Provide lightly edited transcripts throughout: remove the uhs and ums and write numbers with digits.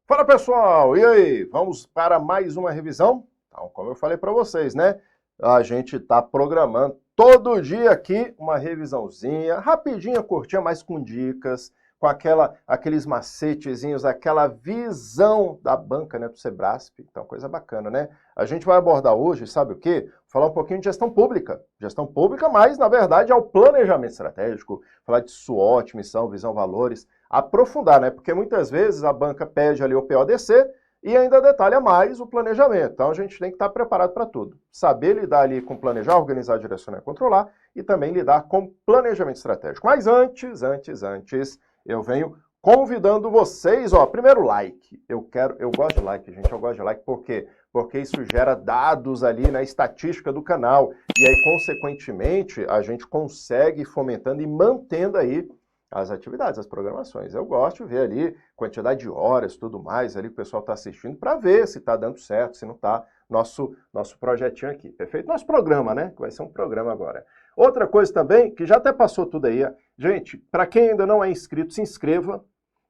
Fala pessoal, e aí? Vamos para mais uma revisão? Então, como eu falei para vocês, né? A gente está programando todo dia aqui uma revisãozinha, rapidinha, curtinha, mas com dicas, com aqueles macetezinhos, aquela visão da banca, né, do Sebrasp. Então, coisa bacana, né? A gente vai abordar hoje, sabe o quê? Falar um pouquinho de gestão pública. Gestão pública, mas, na verdade, é o planejamento estratégico, falar de SWOT, missão, visão, valores, aprofundar, né? Porque muitas vezes a banca pede ali o PODC e ainda detalha mais o planejamento. Então a gente tem que estar preparado para tudo. Saber lidar ali com planejar, organizar, direcionar e controlar e também lidar com planejamento estratégico. Mas antes, eu venho convidando vocês, ó, primeiro like. Eu gosto de like, gente, eu gosto de like porque isso gera dados ali na estatística do canal e aí consequentemente a gente consegue ir fomentando e mantendo aí as atividades, as programações. Eu gosto de ver ali quantidade de horas, tudo mais, ali que o pessoal está assistindo, para ver se está dando certo, se não está, nosso projetinho aqui, perfeito? Nosso programa, né? Que vai ser um programa agora. Outra coisa também, que já até passou tudo aí, gente, para quem ainda não é inscrito, se inscreva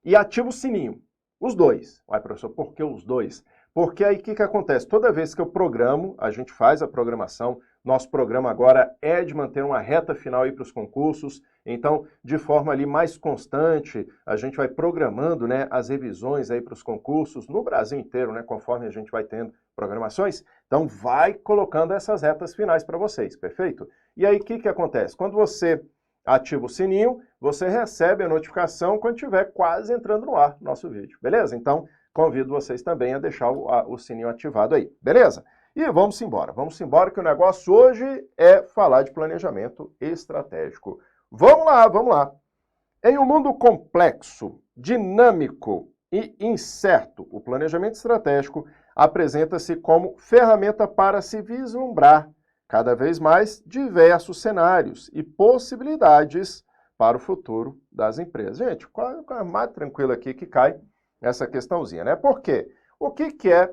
e ativa o sininho. Os dois. Uai, professor, por que os dois? Porque aí o que acontece? Toda vez que eu programo, a gente faz a programação, nosso programa agora é de manter uma reta final aí para os concursos, então, de forma ali mais constante, a gente vai programando, né, as revisões aí para os concursos no Brasil inteiro, né, conforme a gente vai tendo programações. Então, vai colocando essas retas finais para vocês, perfeito? E aí, o que acontece? Quando você ativa o sininho, você recebe a notificação quando estiver quase entrando no ar nosso vídeo, beleza? Então, convido vocês também a deixar o sininho ativado aí, beleza? E vamos embora que o negócio hoje é falar de planejamento estratégico. Vamos lá. Em um mundo complexo, dinâmico e incerto, o planejamento estratégico apresenta-se como ferramenta para se vislumbrar cada vez mais diversos cenários e possibilidades para o futuro das empresas. Gente, qual é mais tranquilo aqui que cai essa questãozinha, né? Por quê? O que é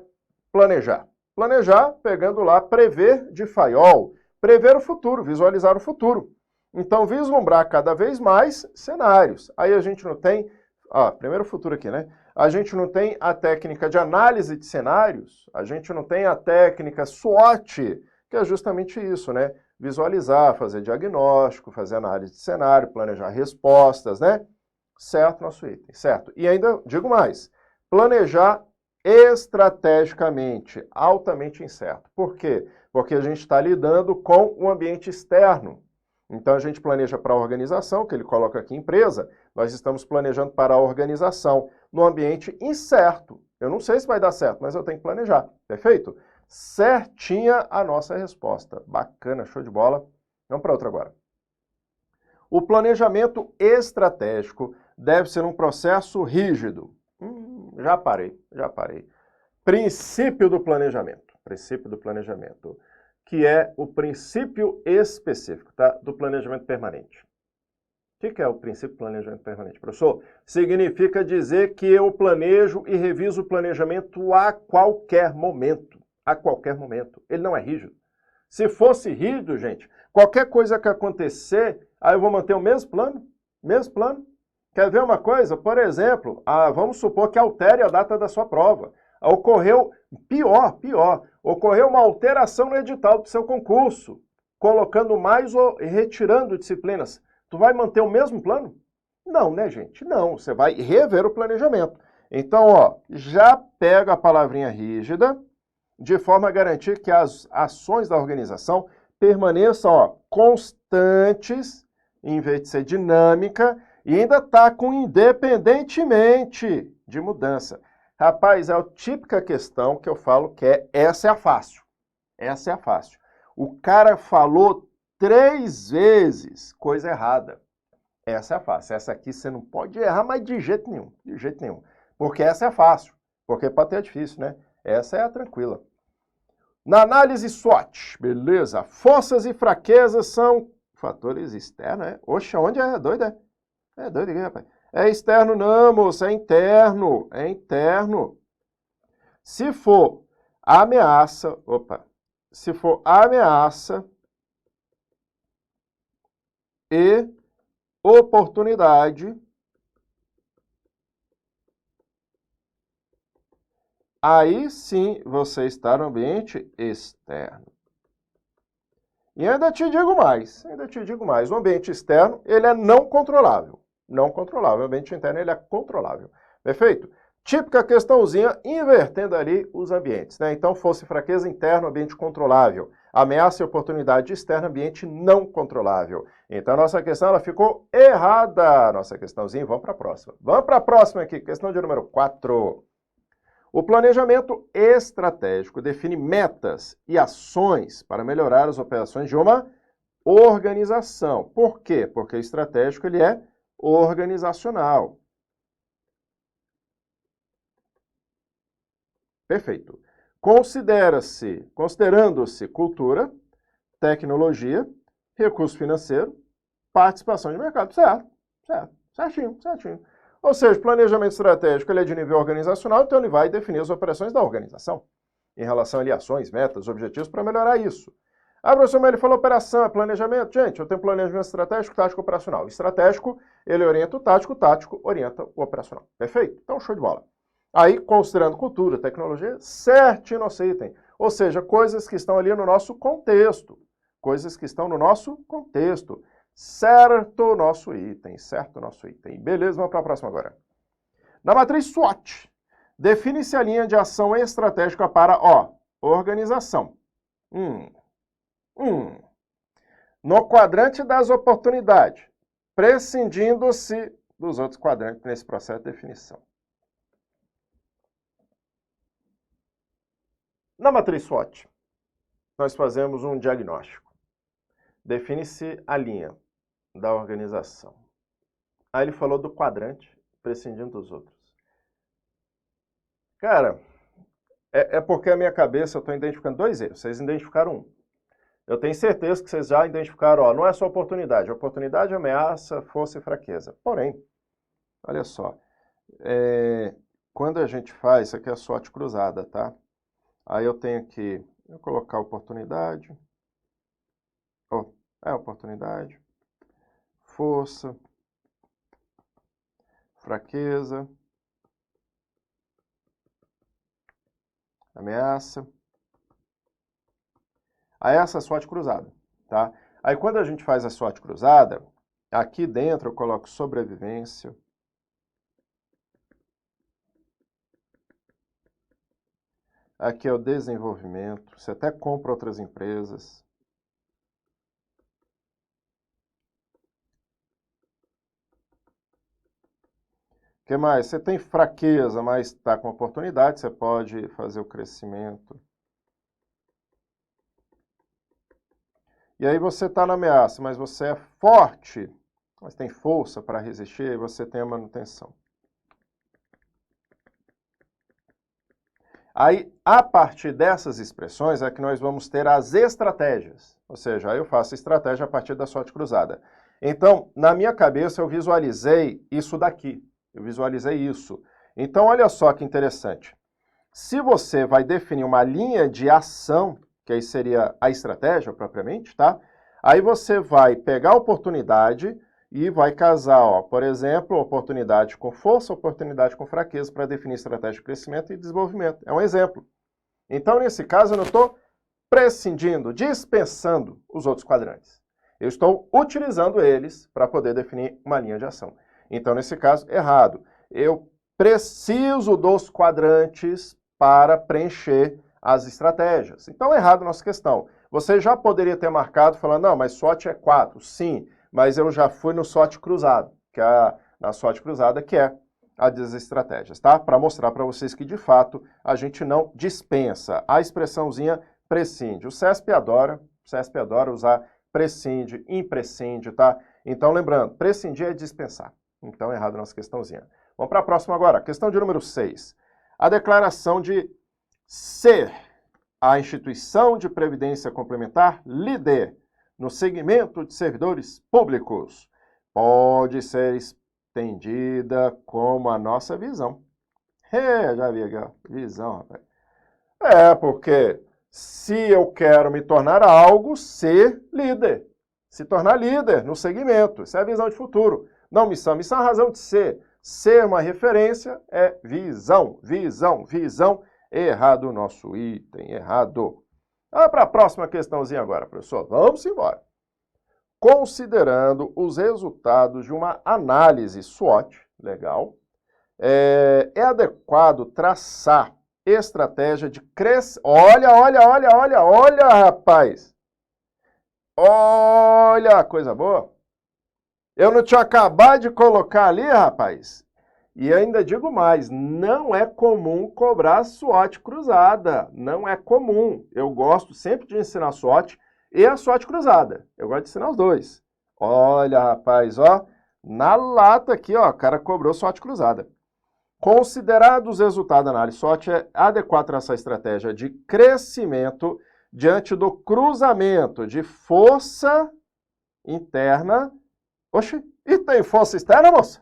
planejar? Planejar, pegando lá, prever de Fayol, prever o futuro, visualizar o futuro. Então, vislumbrar cada vez mais cenários. Aí a gente não tem, primeiro futuro aqui, né? A gente não tem a técnica de análise de cenários, a gente não tem a técnica SWOT, que é justamente isso, né? Visualizar, fazer diagnóstico, fazer análise de cenário, planejar respostas, né? Certo, nosso item, certo. E ainda digo mais, planejar estrategicamente, altamente incerto. Por quê? Porque a gente está lidando com o ambiente externo. Então, a gente planeja para a organização, que ele coloca aqui empresa, nós estamos planejando para a organização no ambiente incerto. Eu não sei se vai dar certo, mas eu tenho que planejar, perfeito? Certinha a nossa resposta. Bacana, show de bola. Vamos para outra agora. O planejamento estratégico deve ser um processo rígido. Já parei. Princípio do planejamento, que é o princípio específico, tá? Do planejamento permanente. O que é o princípio do planejamento permanente, professor? Significa dizer que eu planejo e reviso o planejamento a qualquer momento. A qualquer momento. Ele não é rígido. Se fosse rígido, gente, qualquer coisa que acontecer, aí eu vou manter o mesmo plano? Mesmo plano? Quer ver uma coisa? Por exemplo, vamos supor que altere a data da sua prova. Ocorreu, pior, ocorreu uma alteração no edital do seu concurso, colocando mais ou retirando disciplinas. Tu vai manter o mesmo plano? Não, né, gente? Não, você vai rever o planejamento. Então, ó, já pega a palavrinha rígida, de forma a garantir que as ações da organização permaneçam, ó, constantes, em vez de ser dinâmica, e ainda está com independentemente de mudança. Rapaz, é a típica questão que eu falo que essa é a fácil. Essa é a fácil. O cara falou 3 vezes coisa errada. Essa é a fácil. Essa aqui você não pode errar, mas de jeito nenhum. De jeito nenhum. Porque essa é fácil. Porque pode ter difícil, né? Essa é a tranquila. Na análise SWOT, beleza? Forças e fraquezas são fatores externos, né? Oxe, onde é? Doido, é? É doido aqui, rapaz. É externo não, moço, é interno. É interno. Se for ameaça, se for ameaça e oportunidade, aí sim você está no ambiente externo. E ainda te digo mais, o ambiente externo, ele é não controlável. Não controlável, o ambiente interno, ele é controlável. Perfeito? Típica questãozinha, invertendo ali os ambientes, né? Então, fosse fraqueza interna, ambiente controlável. Ameaça e oportunidade externa, ambiente não controlável. Então, a nossa questão, ela ficou errada. Nossa questãozinha, vamos para a próxima. Vamos para a próxima aqui, questão de número 4. O planejamento estratégico define metas e ações para melhorar as operações de uma organização. Por quê? Porque o estratégico ele é organizacional. Perfeito. Considerando-se cultura, tecnologia, recurso financeiro, participação de mercado. Certo, certinho. Ou seja, o planejamento estratégico ele é de nível organizacional, então ele vai definir as operações da organização, em relação a ações, metas, objetivos, para melhorar isso. Ah, professor, mas ele falou operação, é planejamento. Gente, eu tenho planejamento estratégico, tático, operacional. Estratégico, ele orienta o tático orienta o operacional. Perfeito? Então, show de bola. Aí, considerando cultura, tecnologia, certinho nosso item. Ou seja, coisas que estão ali no nosso contexto. Certo nosso item. Beleza, vamos para a próxima agora. Na matriz SWOT, define-se a linha de ação estratégica para, organização. No quadrante das oportunidades, prescindindo-se dos outros quadrantes nesse processo de definição. Na matriz SWOT, nós fazemos um diagnóstico. Define-se a linha da organização. Aí ele falou do quadrante, prescindindo dos outros. Cara, é porque a minha cabeça eu estou identificando 2 erros. Vocês identificaram um. Eu tenho certeza que vocês já identificaram, não é só oportunidade. Oportunidade, ameaça, força e fraqueza. Porém, olha só, quando a gente faz, isso aqui é SWOT cruzada, tá? Aí eu tenho que colocar oportunidade, oportunidade, força, fraqueza, ameaça. Aí essa é a SWOT cruzada, tá? Aí quando a gente faz a SWOT cruzada, aqui dentro eu coloco sobrevivência, aqui é o desenvolvimento, você até compra outras empresas. O que mais? Você tem fraqueza, mas está com oportunidade, você pode fazer o crescimento. E aí você está na ameaça, mas você é forte, mas tem força para resistir, e você tem a manutenção. Aí, a partir dessas expressões, é que nós vamos ter as estratégias. Ou seja, aí eu faço estratégia a partir da SWOT cruzada. Então, na minha cabeça, eu visualizei isso daqui. Então, olha só que interessante. Se você vai definir uma linha de ação, que aí seria a estratégia propriamente, tá? Aí você vai pegar a oportunidade e vai casar, por exemplo, oportunidade com força, oportunidade com fraqueza para definir estratégia de crescimento e desenvolvimento. É um exemplo. Então, nesse caso, eu não estou prescindindo, dispensando os outros quadrantes. Eu estou utilizando eles para poder definir uma linha de ação. Então, nesse caso, errado. Eu preciso dos quadrantes para preencher as estratégias. Então, errado a nossa questão. Você já poderia ter marcado falando, não, mas SWOT é 4. Sim, mas eu já fui no SWOT cruzado, na SWOT cruzada, que é a das estratégias, tá? Para mostrar para vocês que, de fato, a gente não dispensa. A expressãozinha prescinde. O CESP adora usar prescinde, imprescinde, tá? Então, lembrando, prescindir é dispensar. Então, errado a nossa questãozinha. Vamos para a próxima agora. Questão de número 6. A declaração de ser a instituição de previdência complementar líder no segmento de servidores públicos pode ser estendida como a nossa visão. Já vi aqui, ó. Visão, rapaz. Porque se eu quero me tornar algo, ser líder. Se tornar líder no segmento. Isso é a visão de futuro. Não missão. Missão é a razão de ser. Ser uma referência é visão. Visão Errado o nosso item, errado. Vamos para a próxima questãozinha agora, professor. Vamos embora. Considerando os resultados de uma análise SWOT, legal, é adequado traçar estratégia de crescimento. Olha, rapaz. Olha, coisa boa. Eu não tinha acabado de colocar ali, rapaz. E ainda digo mais, não é comum cobrar SWOT cruzada. Não é comum. Eu gosto sempre de ensinar SWOT e a SWOT cruzada. Eu gosto de ensinar os dois. Olha, rapaz, ó. Na lata aqui, ó, o cara cobrou SWOT cruzada. Considerados os resultados da análise SWOT, é adequado traçar a estratégia de crescimento diante do cruzamento de força interna. Oxi, e tem força externa, moço?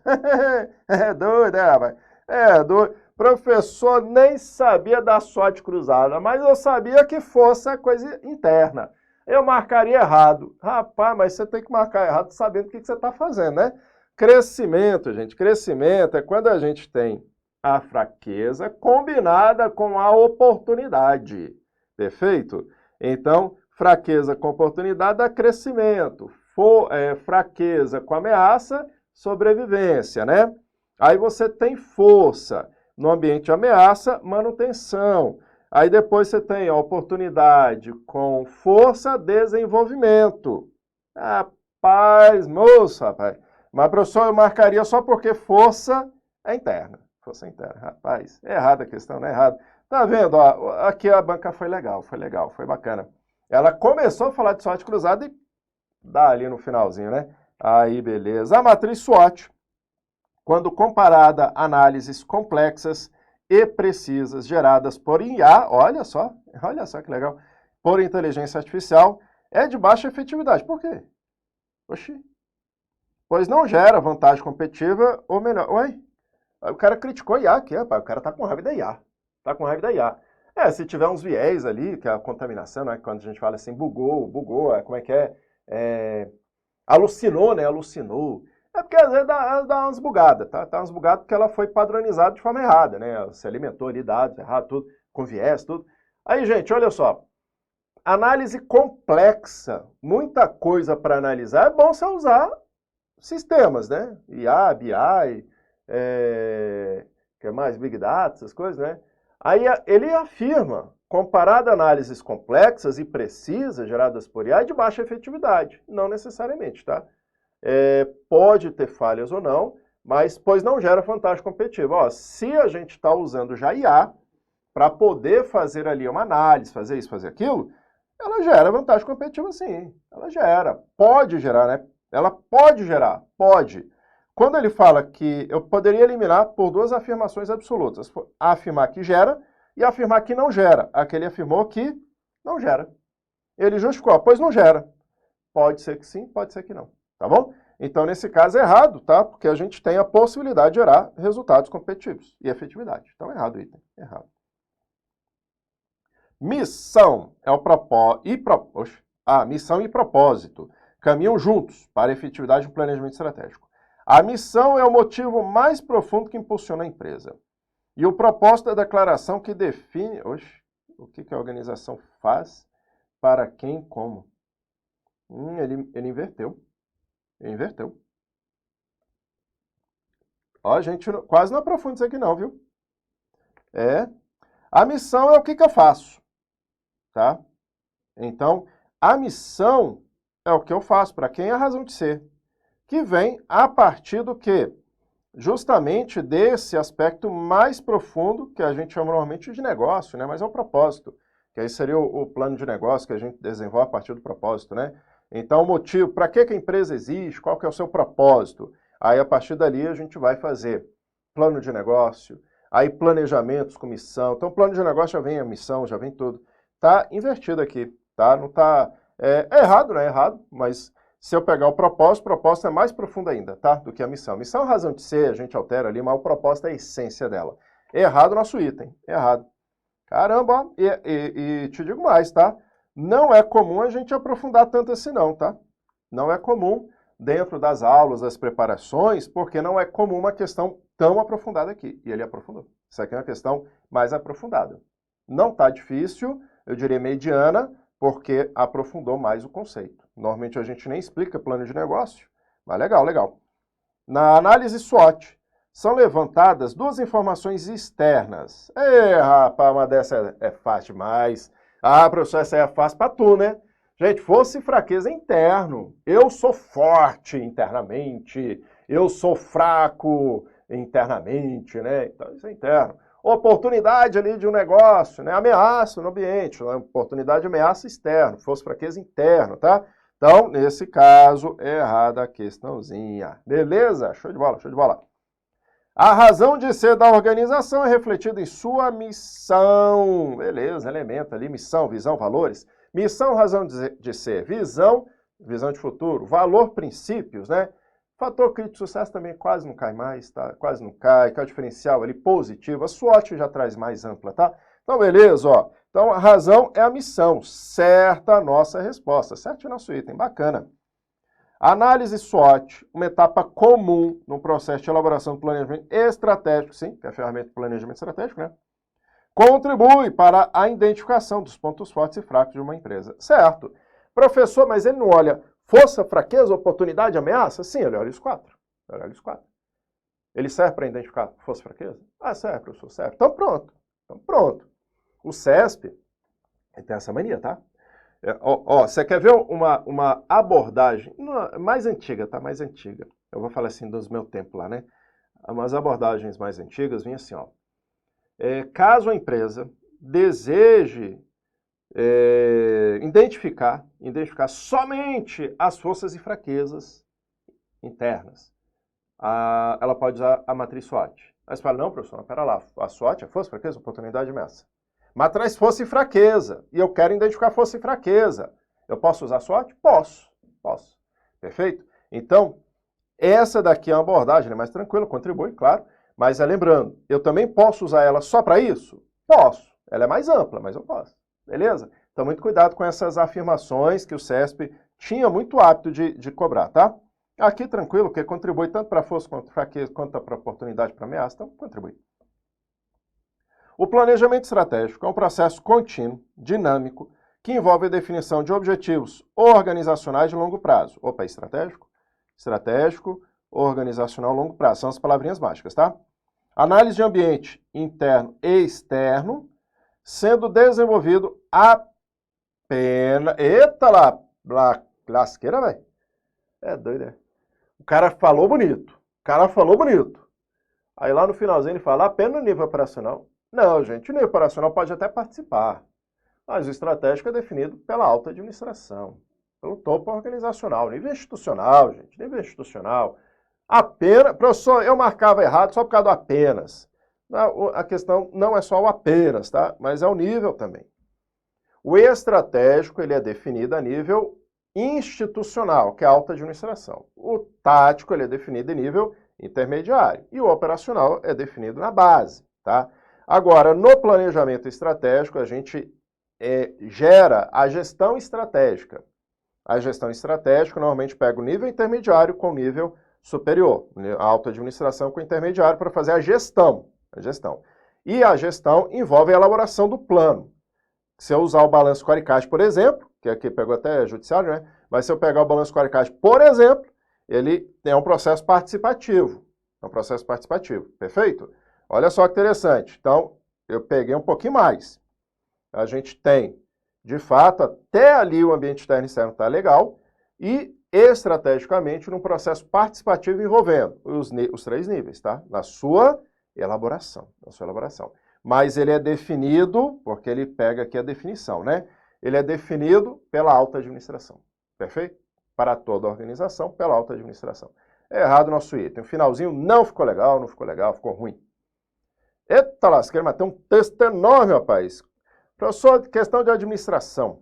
É doido, rapaz? É doido. Professor nem sabia da SWOT cruzada, mas eu sabia que força é coisa interna. Eu marcaria errado. Rapaz, mas você tem que marcar errado sabendo o que você está fazendo, né? Crescimento, gente. Crescimento é quando a gente tem a fraqueza combinada com a oportunidade. Perfeito? Então, fraqueza com oportunidade dá crescimento. Fraqueza com ameaça, sobrevivência, né? Aí você tem força. No ambiente de ameaça, manutenção. Aí depois você tem a oportunidade com força, desenvolvimento. Rapaz, moço, rapaz. Mas, professor, eu marcaria só porque força é interna. Força interna, rapaz. É errada a questão, não é errado. Tá vendo? Ó, aqui a banca foi legal, foi bacana. Ela começou a falar de SWOT cruzada e dá ali no finalzinho, né? Aí, beleza. A matriz SWOT, quando comparada a análises complexas e precisas geradas por IA, olha só que legal, por inteligência artificial, é de baixa efetividade. Por quê? Oxi. Pois não gera vantagem competitiva, ou melhor, o cara criticou a IA aqui, rapaz, o cara tá com raiva da IA. Tá com raiva da IA. Se tiver uns viés ali, que é a contaminação, né? Quando a gente fala assim, bugou, como é que é? Alucinou, né? Alucinou. É porque às vezes dá umas bugadas, tá? Dá umas bugadas porque ela foi padronizada de forma errada, né? Se alimentou ali dados errado, tudo, com viés, tudo. Aí, gente, olha só. Análise complexa, muita coisa para analisar, é bom você usar sistemas, né? IA, BI, que mais? Big Data, essas coisas, né? Aí ele afirma, comparado a análises complexas e precisas geradas por IA, é de baixa efetividade. Não necessariamente, tá? Pode ter falhas ou não, mas pois não gera vantagem competitiva. Ó, se a gente está usando já IA para poder fazer ali uma análise, fazer isso, fazer aquilo, ela gera vantagem competitiva sim. Ela gera. Pode gerar, né? Ela pode gerar. Pode. Quando ele fala que eu poderia eliminar por duas afirmações absolutas. Afirmar que gera e afirmar que não gera. Aquele afirmou que não gera. Ele justificou, pois não gera. Pode ser que sim, pode ser que não. Tá bom? Então, nesse caso, é errado, tá? Porque a gente tem a possibilidade de gerar resultados competitivos e efetividade. Então, errado o item. Errado. Missão é o missão e propósito caminham juntos para a efetividade do planejamento estratégico. A missão é o motivo mais profundo que impulsiona a empresa. E o propósito é a declaração que define o que a organização faz, para quem e como. Ele inverteu. Ele inverteu. Ó, gente, quase não aprofunda isso aqui não, viu? A missão é o que eu faço. Tá? Então, a missão é o que eu faço, para quem é a razão de ser, que vem a partir do quê? Justamente desse aspecto mais profundo, que a gente chama normalmente de negócio, né? Mas é o propósito, que aí seria o plano de negócio que a gente desenvolve a partir do propósito, né? Então, o motivo, para que a empresa existe, qual que é o seu propósito? Aí, a partir dali, a gente vai fazer plano de negócio, aí planejamentos com missão. Então, plano de negócio já vem a missão, já vem tudo. Tá invertido aqui, tá? Não tá... É errado, não é errado, mas se eu pegar o propósito é mais profundo ainda, tá? Do que a missão. A missão é a razão de ser, a gente altera ali, mas o propósito é a essência dela. Errado o nosso item, errado. Caramba, ó, e te digo mais, tá? Não é comum a gente aprofundar tanto assim não, tá? Não é comum dentro das aulas, das preparações, porque não é comum uma questão tão aprofundada aqui. E ele aprofundou. Isso aqui é uma questão mais aprofundada. Não está difícil, eu diria mediana, porque aprofundou mais o conceito. Normalmente a gente nem explica plano de negócio, mas legal, legal. Na análise SWOT, são levantadas duas informações externas. Rapaz, uma dessa é fácil demais. Ah, professor, essa aí é fácil para tu, né? Gente, força e fraqueza interno. Eu sou forte internamente, eu sou fraco internamente, né? Então, isso é interno. Oportunidade ali de um negócio, né? Ameaça no ambiente, né? Oportunidade, ameaça externo, força e fraqueza interno, tá? Então, nesse caso, é errada a questãozinha. Beleza? Show de bola, show de bola. A razão de ser da organização é refletida em sua missão. Beleza, elemento ali, missão, visão, valores. Missão, razão de ser, visão, visão de futuro, valor, princípios, né? Fator crítico de sucesso também quase não cai mais, tá? Quase não cai, que é o diferencial ali positivo. A SWOT já traz mais ampla, tá? Então, beleza, ó. Então, a razão é a missão. Certa a nossa resposta. Certo é nosso item. Bacana. Análise SWOT, uma etapa comum no processo de elaboração do planejamento estratégico, sim, que é a ferramenta de planejamento estratégico, né? Contribui para a identificação dos pontos fortes e fracos de uma empresa. Certo. Professor, mas ele não olha força, fraqueza, oportunidade, ameaça? Sim, ele olha os quatro. Ele olha os quatro. Ele serve para identificar força e fraqueza? Ah, serve, professor, serve. Então pronto. Então pronto. O CESP, ele tem essa mania, tá? Você quer ver uma abordagem mais antiga, tá? Mais antiga. Eu vou falar assim dos meus tempos lá, né? Umas abordagens mais antigas vinham assim, ó. Caso a empresa deseje identificar somente as forças e fraquezas internas, ela pode usar a matriz SWOT. Aí você fala, não, professor, mas pera lá, a SWOT é força, fraqueza, oportunidade e ameaça. Mas traz força e fraqueza, e eu quero identificar força e fraqueza. Eu posso usar SWOT? Posso. Perfeito? Então, essa daqui é uma abordagem mais tranquila, contribui, claro, mas lembrando, eu também posso usar ela só para isso? Posso. Ela é mais ampla, mas eu posso. Beleza? Então, muito cuidado com essas afirmações que o CESP tinha muito hábito de cobrar, tá? Aqui, tranquilo, que contribui tanto para força quanto para fraqueza, quanto para oportunidade, para ameaça, então contribui. O planejamento estratégico é um processo contínuo, dinâmico, que envolve a definição de objetivos organizacionais de longo prazo. Opa, estratégico, organizacional, longo prazo. São as palavrinhas mágicas, tá? Análise de ambiente interno e externo, sendo desenvolvido apenas... Eita lá, lasqueira, velho. É doido, é? O cara falou bonito. Aí lá no finalzinho ele fala apenas no nível operacional. Não, gente, o nível operacional pode até participar, mas o estratégico é definido pela alta administração, pelo topo organizacional, nível institucional, gente, nível institucional. Apenas, professor, eu marcava errado só por causa do apenas. A questão não é só o apenas, tá? Mas é o nível também. O estratégico, ele é definido a nível institucional, que é a alta administração. O tático, ele é definido em nível intermediário. E o operacional é definido na base, tá? Agora, no planejamento estratégico, a gente gera a gestão estratégica. A gestão estratégica normalmente pega o nível intermediário com o nível superior, a alta administração com o intermediário para fazer a gestão. E a gestão envolve a elaboração do plano. Se eu usar o balanço Qualicast, por exemplo, que aqui pegou até judiciário, né? Mas se eu pegar o balanço Qualicast, por exemplo, ele é um processo participativo. Perfeito? Olha só que interessante. Então, eu peguei um pouquinho mais. A gente tem, de fato, até ali o ambiente externo e externo está legal, e estrategicamente num processo participativo envolvendo os três níveis, tá? Na sua elaboração. Mas ele é definido, porque ele pega aqui a definição, né? Ele é definido pela alta administração. Perfeito? Para toda a organização, pela alta administração. É errado o nosso item. O finalzinho não ficou legal, ficou ruim. Eita lasqueira, mas tem um texto enorme, rapaz. Professor, questão de administração.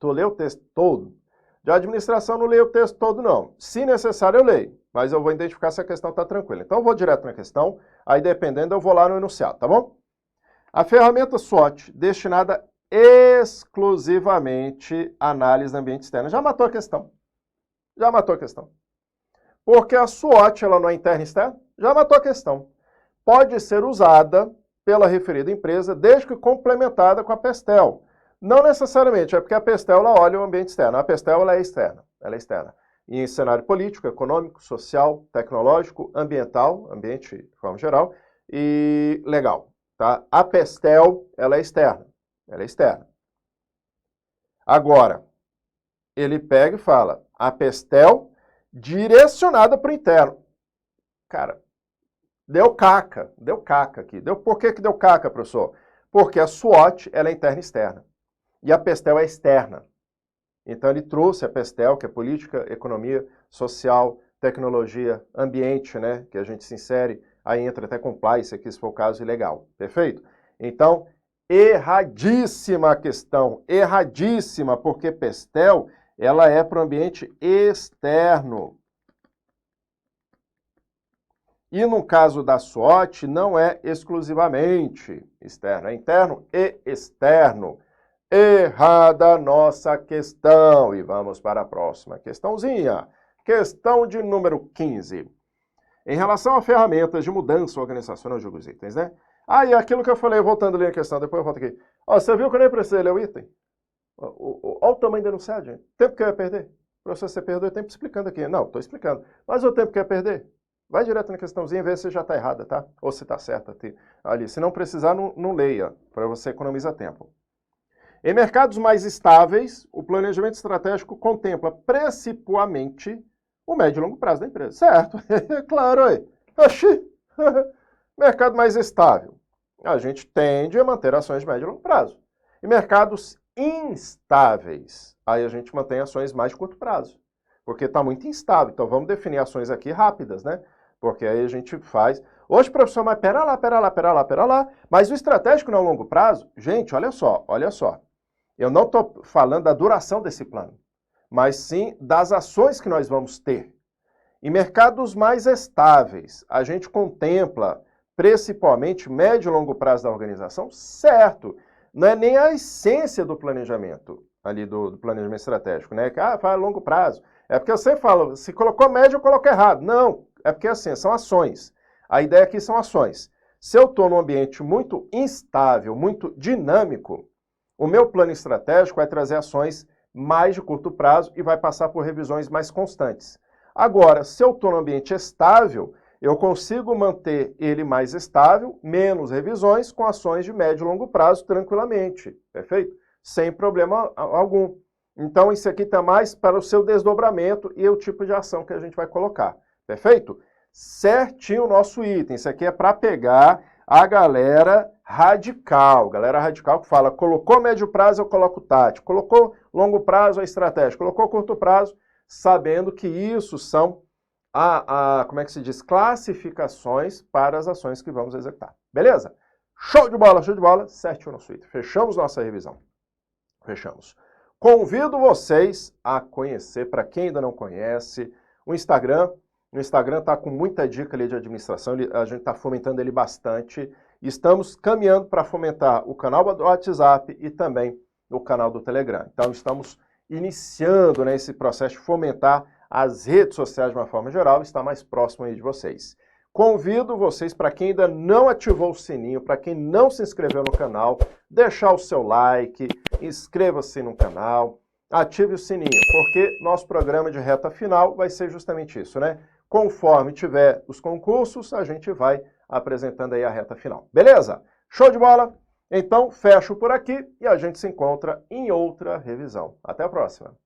Tu leu o texto todo? De administração não leio o texto todo, não. Se necessário, eu leio. Mas eu vou identificar se a questão está tranquila. Então, eu vou direto na questão. Aí, dependendo, eu vou lá no enunciado, tá bom? A ferramenta SWOT, destinada exclusivamente à análise do ambiente externo. Já matou a questão. Porque a SWOT, ela não é interna e externa? Já matou a questão. Pode ser usada pela referida empresa, desde que complementada com a PESTEL. Não necessariamente, é porque a PESTEL ela olha o ambiente externo. A PESTEL ela é externa. Ela é externa. Em cenário político, econômico, social, tecnológico, ambiental, ambiente de forma geral, e legal. Tá? A PESTEL ela é externa. Ela é externa. Agora, ele pega e fala, a PESTEL direcionada para o interno. Cara, deu caca aqui. Por que deu caca, professor? Porque a SWOT ela é interna e externa. E a PESTEL é externa. Então ele trouxe a PESTEL, que é política, economia, social, tecnologia, ambiente, né? Que a gente se insere, aí entra até compliance aqui, se for o caso, ilegal. Perfeito? Então, erradíssima a questão, erradíssima, porque PESTEL, ela é para o ambiente externo. E no caso da SWOT, não é exclusivamente externo, é interno e externo. Errada a nossa questão. E vamos para a próxima questãozinha. Questão de número 15. Em relação a ferramentas de mudança organizacional de alguns itens, né? Ah, e aquilo que eu falei, voltando ali a questão, depois eu volto aqui. Ó, você viu que eu nem precisei ler o item? Olha o tamanho da enunciado, gente. Tempo que eu ia perder? Professor, você perdeu tempo explicando aqui. Não, estou explicando. Mas o tempo que eu ia perder? Vai direto na questãozinha e vê se já está errada, tá? Ou se está certa ali. Se não precisar, não leia, para você economizar tempo. Em mercados mais estáveis, o planejamento estratégico contempla principalmente o médio e longo prazo da empresa. Certo, claro aí. Oxi, mercado mais estável. A gente tende a manter ações de médio e longo prazo. Em mercados instáveis, aí a gente mantém ações mais de curto prazo. Porque está muito instável. Então vamos definir ações aqui rápidas, né? Porque aí a gente faz... Hoje, professor, mas pera lá. Mas o estratégico não é longo prazo? Gente, olha só. Eu não estou falando da duração desse plano, mas sim das ações que nós vamos ter. Em mercados mais estáveis, a gente contempla principalmente médio e longo prazo da organização? Certo. Não é nem a essência do planejamento, ali do planejamento estratégico, né? Que, faz longo prazo. É porque você fala, se colocou médio, eu coloco errado. Não, é porque assim, são ações. A ideia aqui são ações. Se eu estou num ambiente muito instável, muito dinâmico, o meu plano estratégico vai trazer ações mais de curto prazo e vai passar por revisões mais constantes. Agora, se eu estou num ambiente estável, eu consigo manter ele mais estável, menos revisões, com ações de médio e longo prazo tranquilamente, perfeito? Sem problema algum. Então, isso aqui está mais para o seu desdobramento e o tipo de ação que a gente vai colocar, perfeito? Certinho o nosso item. Isso aqui é para pegar a galera radical que fala, colocou médio prazo, eu coloco tático, colocou longo prazo, é estratégico, colocou curto prazo, sabendo que isso são como é que se diz? Classificações para as ações que vamos executar. Beleza? Show de bola, certinho no suíte. Fechamos nossa revisão. Fechamos. Convido vocês a conhecer, para quem ainda não conhece, o Instagram. O Instagram está com muita dica ali de administração, a gente está fomentando ele bastante. Estamos caminhando para fomentar o canal do WhatsApp e também o canal do Telegram. Então, estamos iniciando, né, esse processo de fomentar as redes sociais de uma forma geral, está mais próximo aí de vocês. Convido vocês, para quem ainda não ativou o sininho, para quem não se inscreveu no canal, deixar o seu like, inscreva-se no canal, ative o sininho, porque nosso programa de reta final vai ser justamente isso, né? Conforme tiver os concursos, a gente vai apresentando aí a reta final. Beleza? Show de bola? Então, fecho por aqui e a gente se encontra em outra revisão. Até a próxima!